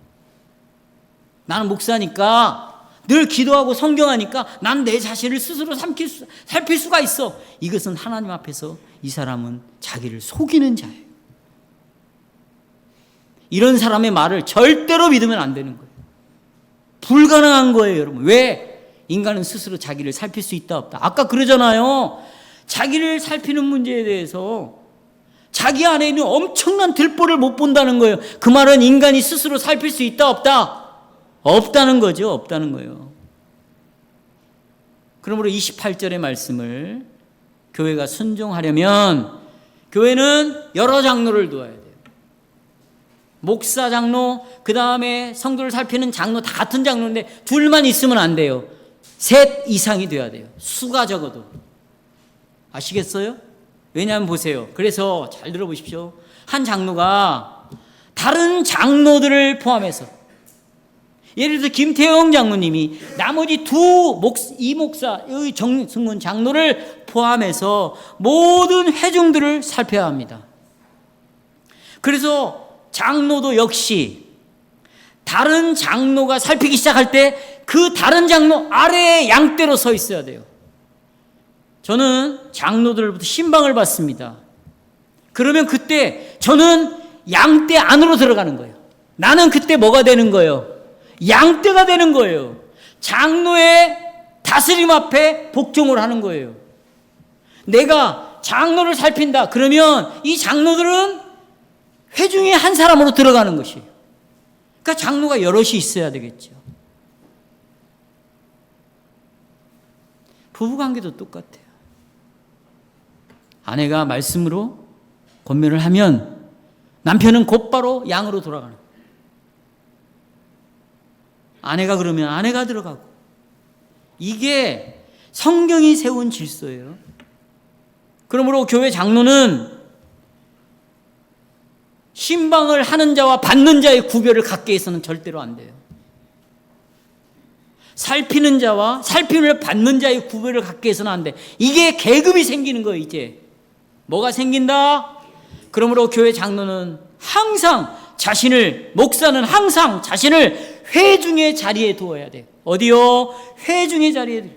나는 목사니까 늘 기도하고 성경하니까 난 내 자신을 스스로 살필 수가 있어. 이것은 하나님 앞에서 이 사람은 자기를 속이는 자예요. 이런 사람의 말을 절대로 믿으면 안 되는 거예요. 불가능한 거예요, 여러분. 왜? 인간은 스스로 자기를 살필 수 있다 없다. 아까 그러잖아요. 자기를 살피는 문제에 대해서 자기 안에 있는 엄청난 들보를 못 본다는 거예요. 그 말은 인간이 스스로 살필 수 있다 없다? 없다는 거죠. 없다는 거예요. 그러므로 28절의 말씀을 교회가 순종하려면 교회는 여러 장로를 두어야 돼요. 목사 장로, 그 다음에 성도를 살피는 장로, 다 같은 장로인데 둘만 있으면 안 돼요. 셋 이상이 돼야 돼요. 수가 적어도. 아시겠어요? 왜냐하면 보세요. 그래서 잘 들어보십시오. 한 장로가 다른 장로들을 포함해서, 예를 들어 김태영 장로님이 나머지 이 목사, 여기 정승훈 장로를 포함해서 모든 회중들을 살펴야 합니다. 그래서 장로도 역시 다른 장로가 살피기 시작할 때 그 다른 장로 아래에 양떼로 서 있어야 돼요. 저는 장로들부터 신방을 받습니다. 그러면 그때 저는 양떼 안으로 들어가는 거예요. 나는 그때 뭐가 되는 거예요? 양떼가 되는 거예요. 장로의 다스림 앞에 복종을 하는 거예요. 내가 장로를 살핀다. 그러면 이 장로들은 회중의 한 사람으로 들어가는 것이에요. 그러니까 장로가 여럿이 있어야 되겠죠. 부부관계도 똑같아요. 아내가 말씀으로 권면을 하면 남편은 곧바로 양으로 돌아가는 거예요. 아내가 그러면 아내가 들어가고. 이게 성경이 세운 질서예요. 그러므로 교회 장로는 신방을 하는 자와 받는 자의 구별을 갖게 해서는 절대로 안 돼요. 살피는 자와 살핌을 받는 자의 구별을 갖게 해서는 안 돼. 이게 계급이 생기는 거예요. 이제 뭐가 생긴다? 그러므로 교회 장로는 항상 목사는 항상 자신을 회중의 자리에 두어야 돼요. 어디요? 회중의 자리에.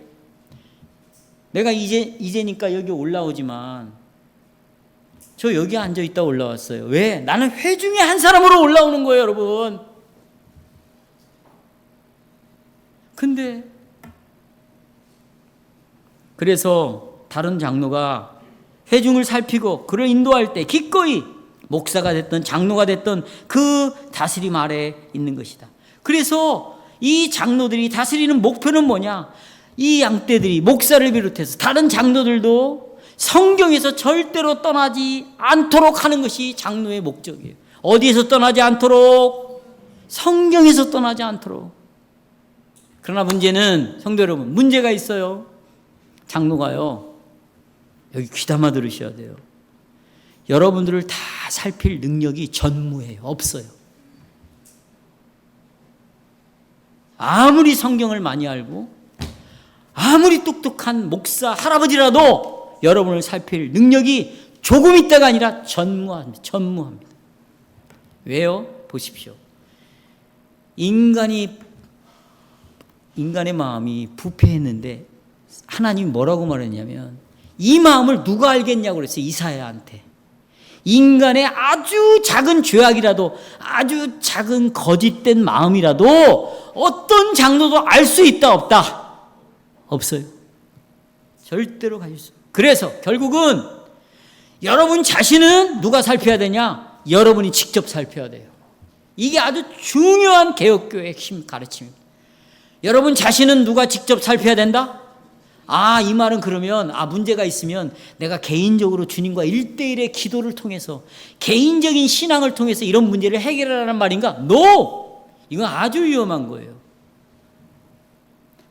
내가 이제니까 여기 올라오지만 저 여기 앉아있다 올라왔어요. 왜? 나는 회중의 한 사람으로 올라오는 거예요, 여러분. 근데 그래서 다른 장로가 회중을 살피고 그를 인도할 때 기꺼이 목사가 됐든 장로가 됐든 그 다스림 아래 있는 것이다. 그래서 이 장로들이 다스리는 목표는 뭐냐? 이 양떼들이 목사를 비롯해서 다른 장로들도 성경에서 절대로 떠나지 않도록 하는 것이 장로의 목적이에요. 어디에서 떠나지 않도록? 성경에서 떠나지 않도록. 그러나 문제는, 성도 여러분, 문제가 있어요. 장로가요, 여기 귀담아 들으셔야 돼요. 여러분들을 다 살필 능력이 전무해요. 없어요. 아무리 성경을 많이 알고 아무리 똑똑한 목사 할아버지라도 여러분을 살필 능력이 조금 있다가 아니라 전무합니다. 왜요? 보십시오. 인간의 마음이 부패했는데 하나님이 뭐라고 말했냐면, 이 마음을 누가 알겠냐고 그랬어요. 이사야한테. 인간의 아주 작은 죄악이라도, 아주 작은 거짓된 마음이라도 어떤 장로도 알 수 있다 없다? 없어요. 절대로 가질 수 없어요. 그래서 결국은 여러분 자신은 누가 살펴야 되냐? 여러분이 직접 살펴야 돼요. 이게 아주 중요한 개혁교회의 핵심 가르침입니다. 여러분 자신은 누가 직접 살펴야 된다? 이 말은 그러면 문제가 있으면 내가 개인적으로 주님과 1대1의 기도를 통해서, 개인적인 신앙을 통해서 이런 문제를 해결하라는 말인가? No! 이건 아주 위험한 거예요.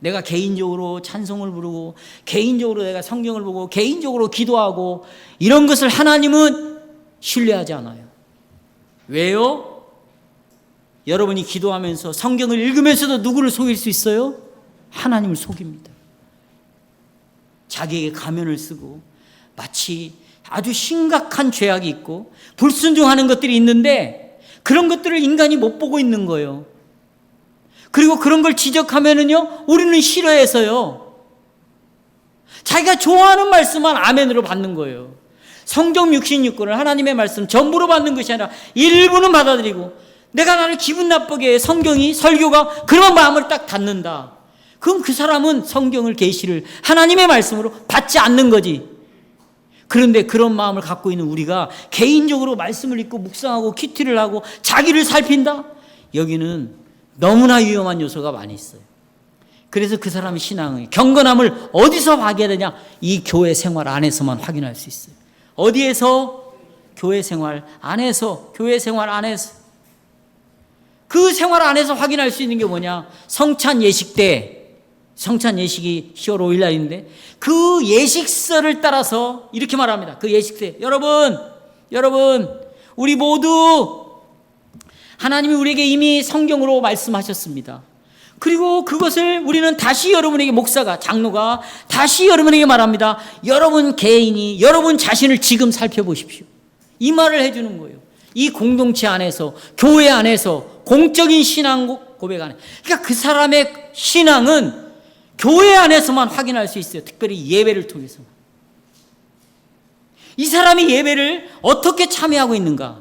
내가 개인적으로 찬송을 부르고, 개인적으로 내가 성경을 보고, 개인적으로 기도하고, 이런 것을 하나님은 신뢰하지 않아요. 왜요? 여러분이 기도하면서 성경을 읽으면서도 누구를 속일 수 있어요? 하나님을 속입니다. 자기에게 가면을 쓰고 마치 아주 심각한 죄악이 있고 불순종하는 것들이 있는데 그런 것들을 인간이 못 보고 있는 거예요. 그리고 그런 걸 지적하면은요, 우리는 싫어해서요, 자기가 좋아하는 말씀만 아멘으로 받는 거예요. 성경 66권을 하나님의 말씀 전부로 받는 것이 아니라 일부는 받아들이고, 내가 나를 기분 나쁘게 해 성경이, 설교가 그런 마음을 딱 닫는다. 그럼 그 사람은 성경을, 계시를 하나님의 말씀으로 받지 않는 거지. 그런데 그런 마음을 갖고 있는 우리가 개인적으로 말씀을 읽고 묵상하고 큐티를 하고 자기를 살핀다? 여기는 너무나 위험한 요소가 많이 있어요. 그래서 그 사람의 신앙의 경건함을 어디서 확인해야 되냐? 이 교회 생활 안에서만 확인할 수 있어요. 어디에서? 교회 생활 안에서. 교회 생활 안에서. 그 생활 안에서 확인할 수 있는 게 뭐냐? 성찬 예식 때, 성찬 예식이 10월 5일 날인데 그 예식서를 따라서 이렇게 말합니다. 그 예식 때, 여러분 우리 모두 하나님이 우리에게 이미 성경으로 말씀하셨습니다. 그리고 그것을 우리는 다시 여러분에게, 목사가, 장로가 다시 여러분에게 말합니다. 여러분 개인이 여러분 자신을 지금 살펴보십시오. 이 말을 해주는 거예요. 이 공동체 안에서, 교회 안에서, 공적인 신앙 고백 안에. 그러니까 그 사람의 신앙은 교회 안에서만 확인할 수 있어요. 특별히 예배를 통해서만. 이 사람이 예배를 어떻게 참여하고 있는가,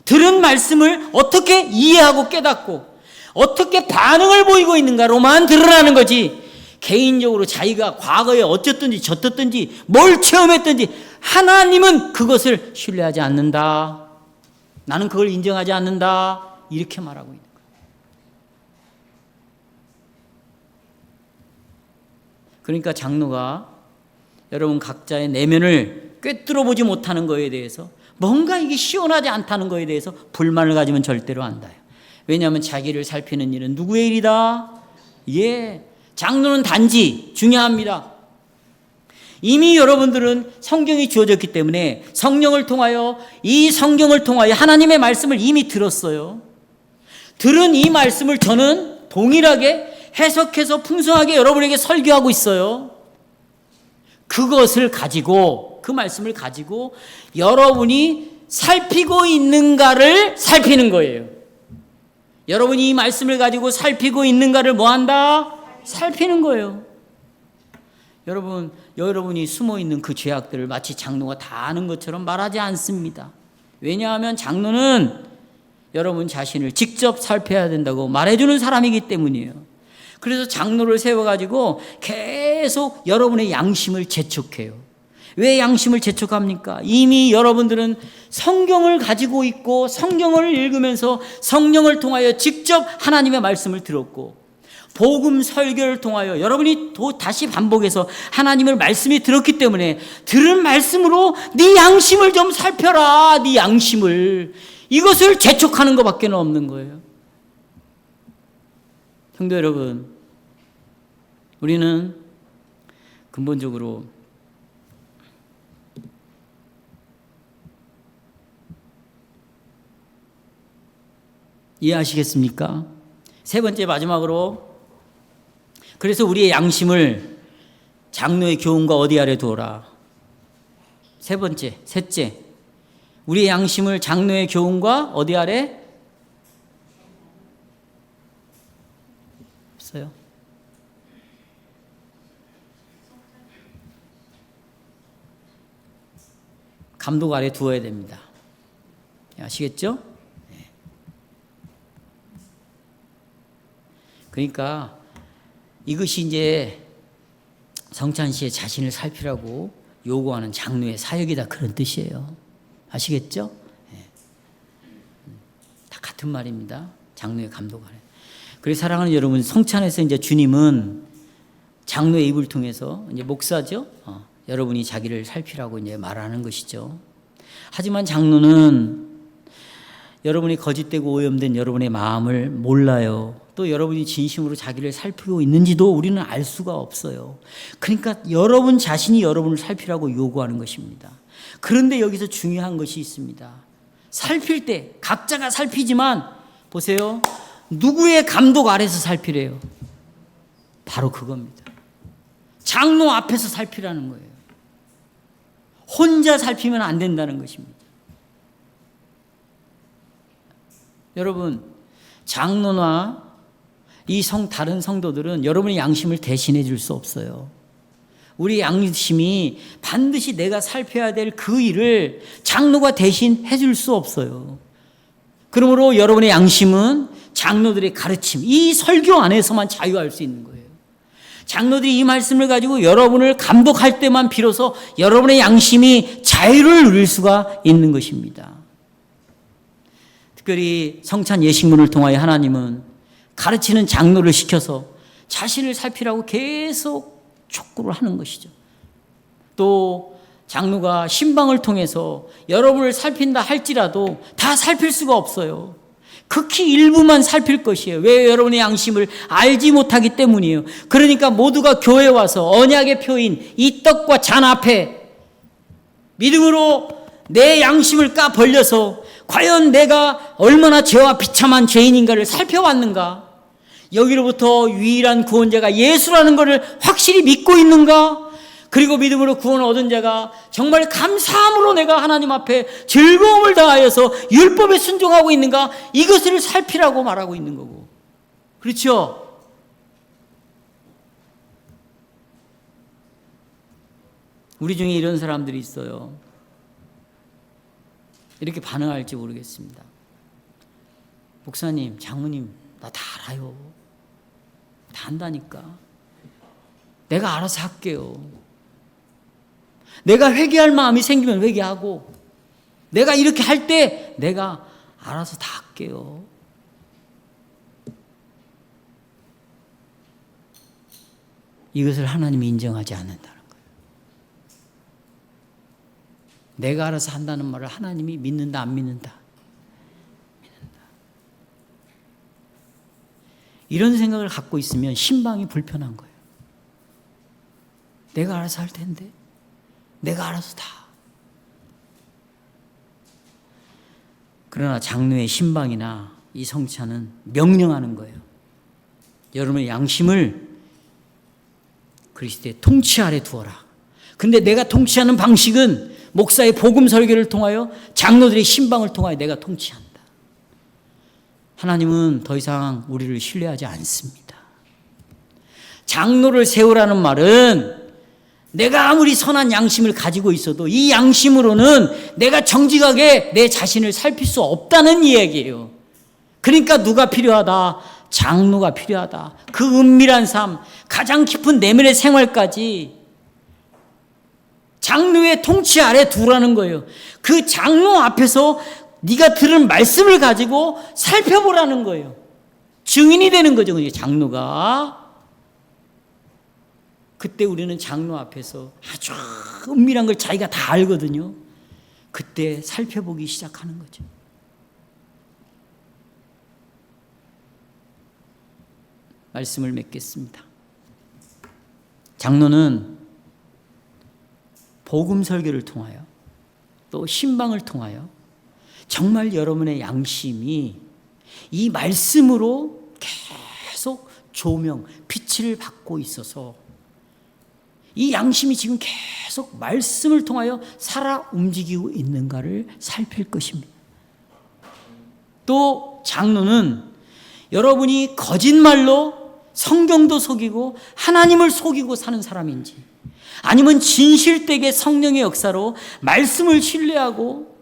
들은 말씀을 어떻게 이해하고 깨닫고 어떻게 반응을 보이고 있는가로만 드러나는 거지, 개인적으로 자기가 과거에 어쨌든지 저떻든지 뭘 체험했든지 하나님은 그것을 신뢰하지 않는다. 나는 그걸 인정하지 않는다. 이렇게 말하고 있는 거예요. 그러니까 장로가 여러분 각자의 내면을 꿰뚫어 보지 못하는 거에 대해서, 뭔가 이게 시원하지 않다는 거에 대해서 불만을 가지면 절대로 안 닿아요. 왜냐하면 자기를 살피는 일은 누구의 일이다? 장로는 단지 중요합니다. 이미 여러분들은 성경이 주어졌기 때문에 성령을 통하여, 이 성경을 통하여 하나님의 말씀을 이미 들었어요. 들은 이 말씀을 저는 동일하게 해석해서 풍성하게 여러분에게 설교하고 있어요. 그것을 가지고, 그 말씀을 가지고 여러분이 살피고 있는가를 살피는 거예요. 여러분이 이 말씀을 가지고 살피고 있는가를 뭐한다? 살피는 거예요. 여러분이 숨어있는 그 죄악들을 마치 장로가 다 아는 것처럼 말하지 않습니다. 왜냐하면 장로는 여러분 자신을 직접 살펴야 된다고 말해주는 사람이기 때문이에요. 그래서 장로를 세워가지고 계속 여러분의 양심을 재촉해요. 왜 양심을 재촉합니까? 이미 여러분들은 성경을 가지고 있고 성경을 읽으면서 성령을 통하여 직접 하나님의 말씀을 들었고 복음 설교를 통하여 여러분이 다시 반복해서 하나님의 말씀이 들었기 때문에 들은 말씀으로 네 양심을 좀 살펴라. 네 양심을. 이것을 재촉하는 것밖에 없는 거예요. 성도 여러분, 우리는 근본적으로 이해하시겠습니까? 세 번째 마지막으로, 그래서 우리의 양심을 장로의 교훈과 어디 아래 두어라. 세 번째, 셋째, 우리의 양심을 장로의 교훈과 어디 아래? 없어요. 감독 아래 두어야 됩니다. 아시겠죠? 그러니까 이것이 이제 성찬 씨의 자신을 살피라고 요구하는 장로의 사역이다, 그런 뜻이에요. 아시겠죠? 다 같은 말입니다. 장로의 감독 아래. 그래서 사랑하는 여러분, 성찬에서 이제 주님은 장로의 입을 통해서 이제 목사죠. 여러분이 자기를 살피라고 이제 말하는 것이죠. 하지만 장로는 여러분이 거짓되고 오염된 여러분의 마음을 몰라요. 또 여러분이 진심으로 자기를 살피고 있는지도 우리는 알 수가 없어요. 그러니까 여러분 자신이 여러분을 살피라고 요구하는 것입니다. 그런데 여기서 중요한 것이 있습니다. 살필 때 각자가 살피지만 보세요. 누구의 감독 아래서 살피래요? 바로 그겁니다. 장로 앞에서 살피라는 거예요. 혼자 살피면 안 된다는 것입니다. 여러분, 장로나 이 다른 성도들은 여러분의 양심을 대신해 줄 수 없어요. 우리 양심이 반드시 내가 살펴야 될 그 일을 장로가 대신 해줄 수 없어요. 그러므로 여러분의 양심은 장로들의 가르침, 이 설교 안에서만 자유할 수 있는 거예요. 장로들이 이 말씀을 가지고 여러분을 감독할 때만 비로소 여러분의 양심이 자유를 누릴 수가 있는 것입니다. 특별히 성찬 예식문을 통하여 하나님은 가르치는 장로를 시켜서 자신을 살피라고 계속 촉구를 하는 것이죠. 또 장로가 신방을 통해서 여러분을 살핀다 할지라도 다 살필 수가 없어요. 극히 일부만 살필 것이에요. 왜? 여러분의 양심을 알지 못하기 때문이에요. 그러니까 모두가 교회에 와서 언약의 표인 이 떡과 잔 앞에 믿음으로 내 양심을 까 벌려서 과연 내가 얼마나 죄와 비참한 죄인인가를 살펴왔는가? 여기로부터 유일한 구원자가 예수라는 것을 확실히 믿고 있는가? 그리고 믿음으로 구원을 얻은 자가 정말 감사함으로 내가 하나님 앞에 즐거움을 다하여서 율법에 순종하고 있는가? 이것을 살피라고 말하고 있는 거고. 그렇죠? 우리 중에 이런 사람들이 있어요. 이렇게 반응할지 모르겠습니다. 목사님, 장로님, 나 다 알아요. 다 안다니까. 내가 알아서 할게요. 내가 회개할 마음이 생기면 회개하고, 내가 이렇게 할 때 내가 알아서 다 할게요. 이것을 하나님이 인정하지 않는다는 거예요. 내가 알아서 한다는 말을 하나님이 믿는다, 안 믿는다? 믿는다. 이런 생각을 갖고 있으면 신방이 불편한 거예요. 내가 알아서 할 텐데, 내가 알아서 다. 그러나 장로의 신방이나 이 성찬은 명령하는 거예요. 여러분의 양심을 그리스도의 통치 아래 두어라. 근데 내가 통치하는 방식은 목사의 복음 설교를 통하여 장로들의 신방을 통하여 내가 통치한다. 하나님은 더 이상 우리를 신뢰하지 않습니다. 장로를 세우라는 말은 내가 아무리 선한 양심을 가지고 있어도 이 양심으로는 내가 정직하게 내 자신을 살필 수 없다는 이야기예요. 그러니까 누가 필요하다? 장로가 필요하다. 그 은밀한 삶, 가장 깊은 내면의 생활까지 장로의 통치 아래 두라는 거예요. 그 장로 앞에서 네가 들은 말씀을 가지고 살펴보라는 거예요. 증인이 되는 거죠, 장로가. 그때 우리는 장로 앞에서 아주 은밀한 걸 자기가 다 알거든요. 그때 살펴보기 시작하는 거죠. 말씀을 맺겠습니다. 장로는 복음 설교를 통하여 또 신방을 통하여 정말 여러분의 양심이 이 말씀으로 계속 조명, 빛을 받고 있어서 이 양심이 지금 계속 말씀을 통하여 살아 움직이고 있는가를 살필 것입니다. 또 장로는 여러분이 거짓말로 성경도 속이고 하나님을 속이고 사는 사람인지, 아니면 진실되게 성령의 역사로 말씀을 신뢰하고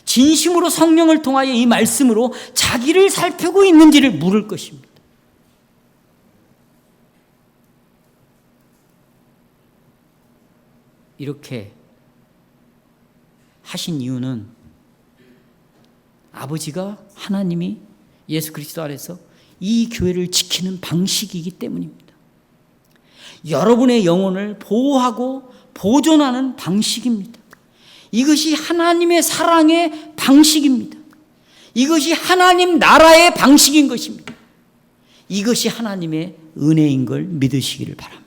진심으로 성령을 통하여 이 말씀으로 자기를 살피고 있는지를 물을 것입니다. 이렇게 하신 이유는 아버지가, 하나님이 예수 그리스도 안에서 이 교회를 지키는 방식이기 때문입니다. 여러분의 영혼을 보호하고 보존하는 방식입니다. 이것이 하나님의 사랑의 방식입니다. 이것이 하나님 나라의 방식인 것입니다. 이것이 하나님의 은혜인 걸 믿으시기를 바랍니다.